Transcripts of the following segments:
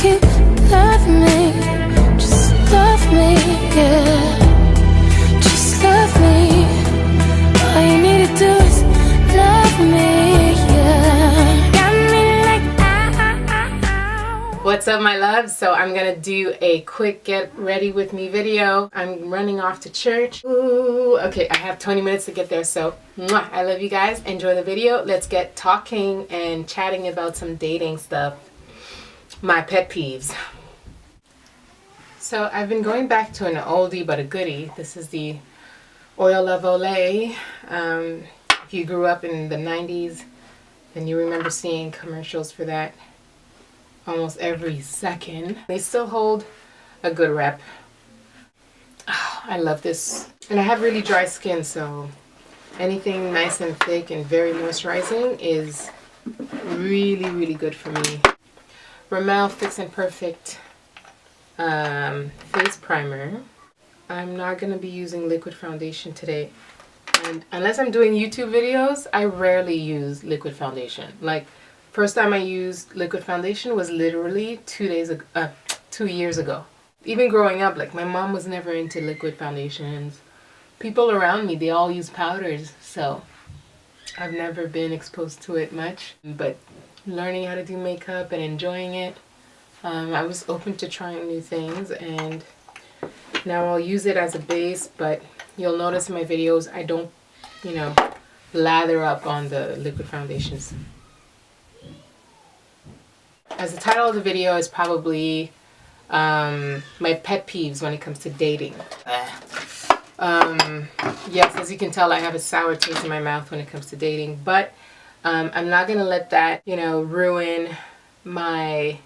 you love me, just love me, yeah. Just love me. All you need to do is love me, yeah. Got me like ow. What's up, my loves? So I'm gonna do a quick get ready with me video. I'm running off to church. Ooh, okay, I have 20 minutes to get there, so mwah, I love you guys. Enjoy the video. Let's get talking and chatting about some dating stuff. My pet peeves. So I've been going back to an oldie but a goodie. This is the Oil of Olay. If you grew up in the 90s, then you remember seeing commercials for that almost every second. They still hold a good rep. Oh, I love this. And I have really dry skin, so anything nice and thick and very moisturizing is really, really good for me. Rimmel Fix and Perfect face primer. I'm not going to be using liquid foundation today. And unless I'm doing YouTube videos, I rarely use liquid foundation. Like, first time I used liquid foundation was literally 2 years ago. Even growing up, like, my mom was never into liquid foundations. People around me, they all use powders, so I've never been exposed to it much. But learning how to do makeup and enjoying it, I was open to trying new things, and now I'll use it as a base, but you'll notice in my videos I don't, you know, lather up on the liquid foundations. As the title of the video is probably my pet peeves when it comes to dating. Yes, as you can tell, I have a sour taste in my mouth when it comes to dating, but I'm not going to let that, you know, ruin my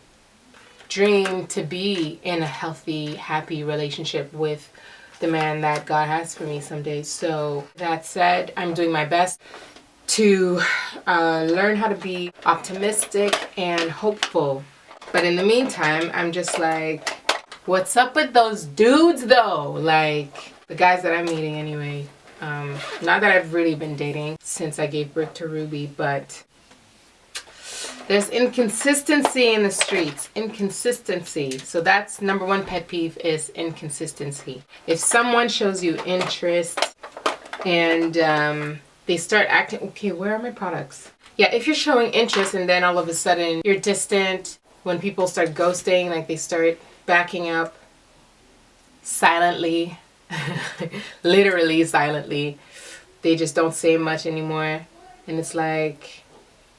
dream to be in a healthy, happy relationship with the man that God has for me someday. So that said, I'm doing my best to learn how to be optimistic and hopeful. But in the meantime, I'm just like, what's up with those dudes though? Like, the guys that I'm meeting anyway. Not that I've really been dating since I gave birth to Ruby, but there's inconsistency in the streets. Inconsistency. So that's number one pet peeve, is inconsistency. If someone shows you interest and they start acting, okay, where are my products? Yeah, if you're showing interest and then all of a sudden you're distant, when people start ghosting, like they start backing up silently, literally silently, they just don't say much anymore, and it's like,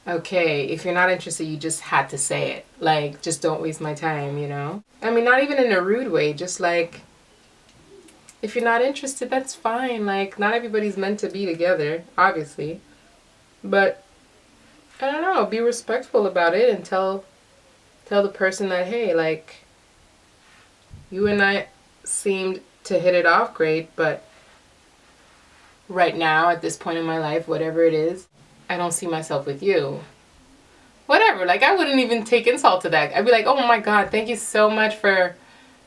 okay, if you're not interested, you just had to say it. Like, just don't waste my time, you know? I mean, not even in a rude way, just like, if you're not interested, that's fine. Like, not everybody's meant to be together, obviously. But, I don't know, be respectful about it and tell the person that, hey, like, you and I seemed to hit it off great, but right now, at this point in my life, whatever it is, I don't see myself with you. Whatever, like, I wouldn't even take insult to that. I'd be like, oh my God, thank you so much for,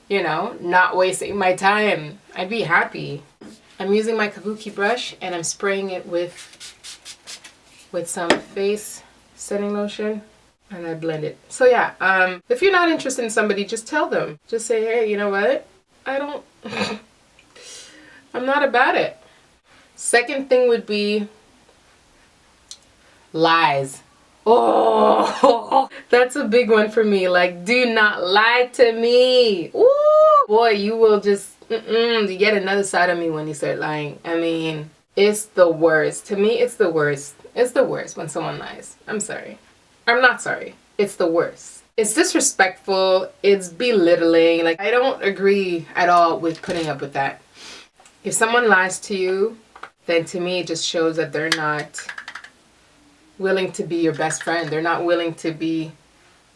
you know, not wasting my time. I'd be happy. I'm using my kabuki brush and I'm spraying it with some face setting lotion, and I blend it. So yeah, if you're not interested in somebody, just tell them. Just say, hey, you know what? I'm not about it. Second thing would be lies. Oh, that's a big one for me. Like, do not lie to me. Ooh, boy, you will just, you get another side of me when you start lying. I mean, it's the worst. To me, it's the worst. It's the worst when someone lies. I'm sorry. I'm not sorry. It's the worst. It's disrespectful. It's belittling. Like, I don't agree at all with putting up with that. If someone lies to you, then to me it just shows that they're not willing to be your best friend. They're not willing to be,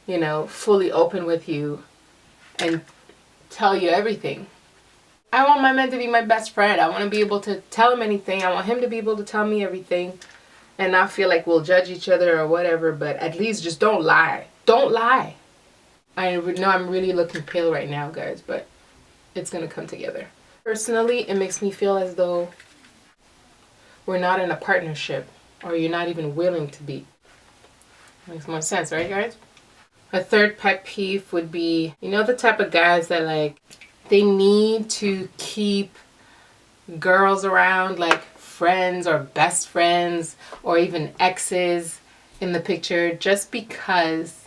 you know, fully open with you and tell you everything. I want my man to be my best friend. I want to be able to tell him anything. I want him to be able to tell me everything and not feel like we'll judge each other or whatever, but at least just don't lie. Don't lie. I know I'm really looking pale right now, guys, but it's going to come together. Personally, it makes me feel as though we're not in a partnership, or you're not even willing to be. Makes more sense, right, guys? A third pet peeve would be, you know, the type of guys that like, they need to keep girls around, like friends or best friends or even exes in the picture, just because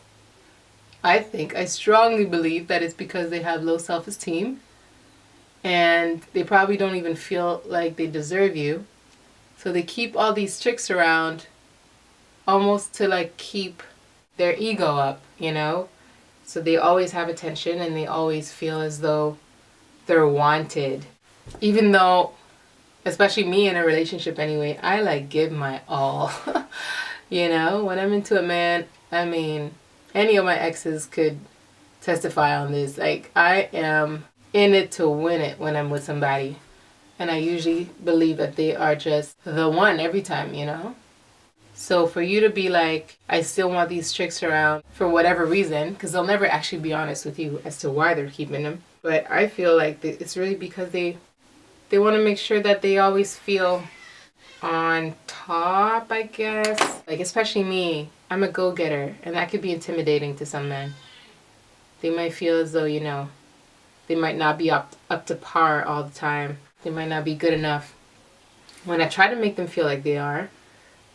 I strongly believe that it's because they have low self-esteem and they probably don't even feel like they deserve you. So they keep all these chicks around almost to like keep their ego up, you know? So they always have attention and they always feel as though they're wanted. Even though, especially me in a relationship anyway, I like give my all. You know, when I'm into a man, I mean, any of my exes could testify on this. Like, I am in it to win it when I'm with somebody. And I usually believe that they are just the one every time, you know? So for you to be like, I still want these chicks around for whatever reason, because they'll never actually be honest with you as to why they're keeping them. But I feel like it's really because they want to make sure that they always feel on top, I guess. Like, especially me, I'm a go-getter, and that could be intimidating to some men. They might feel as though, you know, they might not be up to par all the time. They might not be good enough. When I try to make them feel like they are,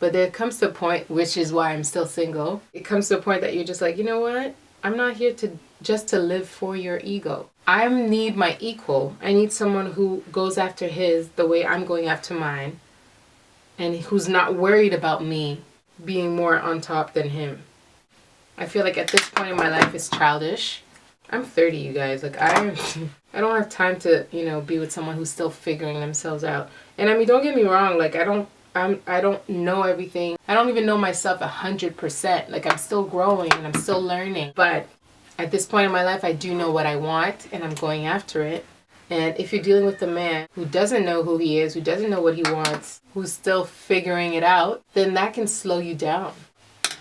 but there comes to a point, which is why I'm still single, it comes to a point that you're just like, you know what? I'm not here to just to live for your ego. I need my equal. I need someone who goes after his the way I'm going after mine, and who's not worried about me being more on top than him. I feel like at this point in my life it's childish. I'm 30, you guys. Like, I don't have time to, you know, be with someone who's still figuring themselves out. And I mean, don't get me wrong, like I don't know everything. I don't even know myself 100%. Like, I'm still growing and I'm still learning. But at this point in my life, I do know what I want and I'm going after it. And if you're dealing with a man who doesn't know who he is, who doesn't know what he wants, who's still figuring it out, then that can slow you down.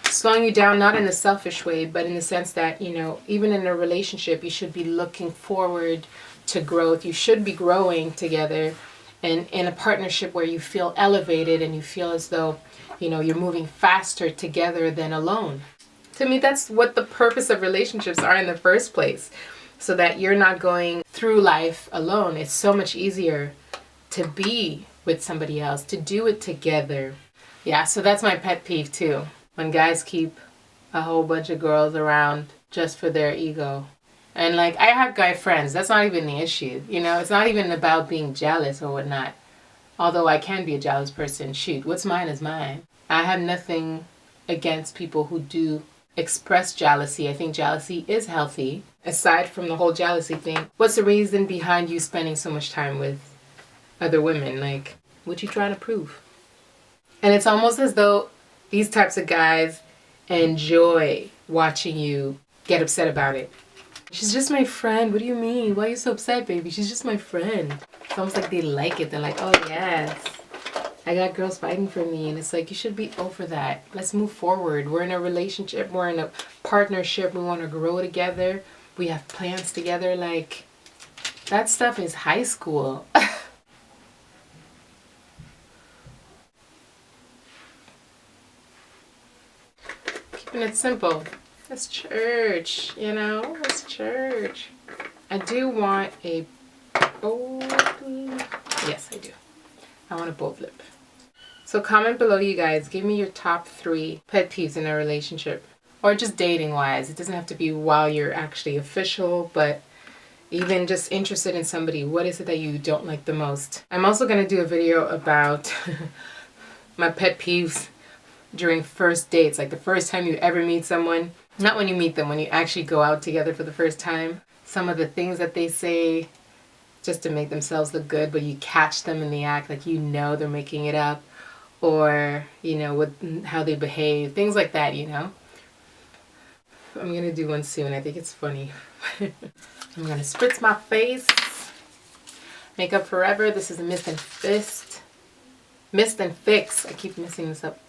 Slowing you down not in a selfish way, but in the sense that, you know, even in a relationship, you should be looking forward to growth. You should be growing together. And in a partnership where you feel elevated and you feel as though, you know, you're moving faster together than alone. To me, that's what the purpose of relationships are in the first place. So that you're not going through life alone. It's so much easier to be with somebody else, to do it together. Yeah, so that's my pet peeve too. When guys keep a whole bunch of girls around just for their ego. And like, I have guy friends. That's not even the issue. You know, it's not even about being jealous or whatnot. Although I can be a jealous person. Shoot, what's mine is mine. I have nothing against people who do express jealousy. I think jealousy is healthy. Aside from the whole jealousy thing, what's the reason behind you spending so much time with other women? Like, what you trying to prove? And it's almost as though these types of guys enjoy watching you get upset about it. She's just my friend. What do you mean? Why are you so upset, baby? She's just my friend. It's almost like they like it. They're like, oh yes, I got girls fighting for me. And it's like, you should be over that. Let's move forward. We're in a relationship. We're in a partnership. We want to grow together. We have plans together. Like, that stuff is high school. Keeping it simple. It's church, you know? It's church. I do want a bold lip. Yes, I do. I want a bold lip. So comment below, you guys. Give me your top 3 pet peeves in a relationship. Or just dating-wise. It doesn't have to be while you're actually official, but even just interested in somebody. What is it that you don't like the most? I'm also going to do a video about my pet peeves during first dates. Like the first time you ever meet someone. Not when you meet them, when you actually go out together for the first time. Some of the things that they say just to make themselves look good, but you catch them in the act, like you know they're making it up. Or, you know, with how they behave. Things like that, you know. I'm going to do one soon. I think it's funny. I'm going to spritz my face. Makeup Forever. This is a Mist and Fix. I keep messing this up.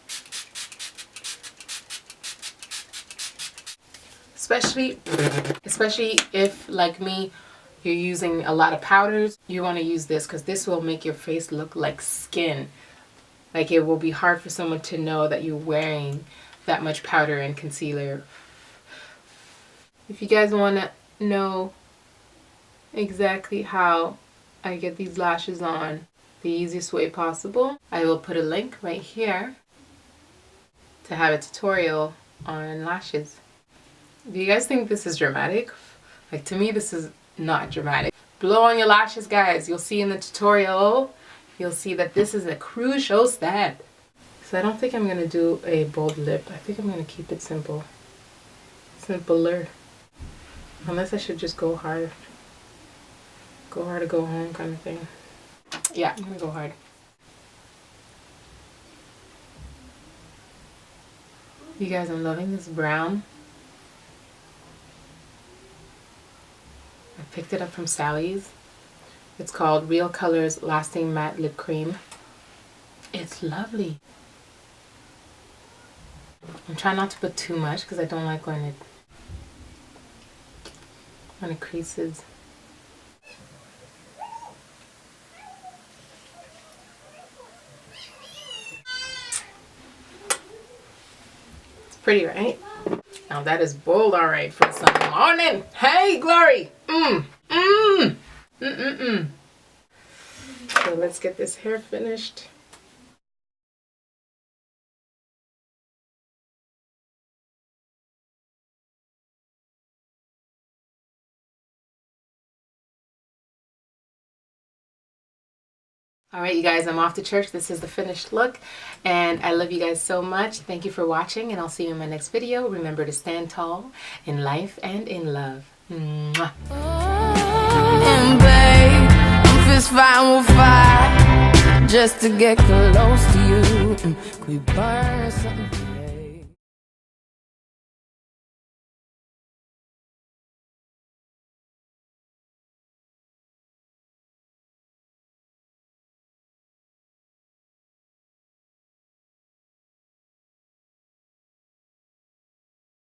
Especially if, like me, you're using a lot of powders, you want to use this because this will make your face look like skin. Like, it will be hard for someone to know that you're wearing that much powder and concealer. If you guys want to know exactly how I get these lashes on the easiest way possible, I will put a link right here to have a tutorial on lashes. Do you guys think this is dramatic? Like, to me, this is not dramatic. Blow on your lashes, guys. You'll see in the tutorial, you'll see that this is a crucial step. So I don't think I'm gonna do a bold lip. I think I'm gonna keep it simple. Simpler. Unless I should just go hard. Go hard or go home kind of thing. Yeah, I'm gonna go hard. You guys, I'm loving this brown. I picked it up from Sally's. It's called Real Colors Lasting Matte Lip Cream. It's lovely. I'm trying not to put too much because I don't like when it creases. It's pretty, right? Now that is bold, all right, for Sunday morning. Hey, Glory. So let's get this hair finished. All right, you guys, I'm off to church. This is the finished look, and I love you guys so much. Thank you for watching, and I'll see you in my next video. Remember to stand tall in life and in love. Mwah. And babe, I'm fist fighting, we'll fight just to get close to you. We burn something.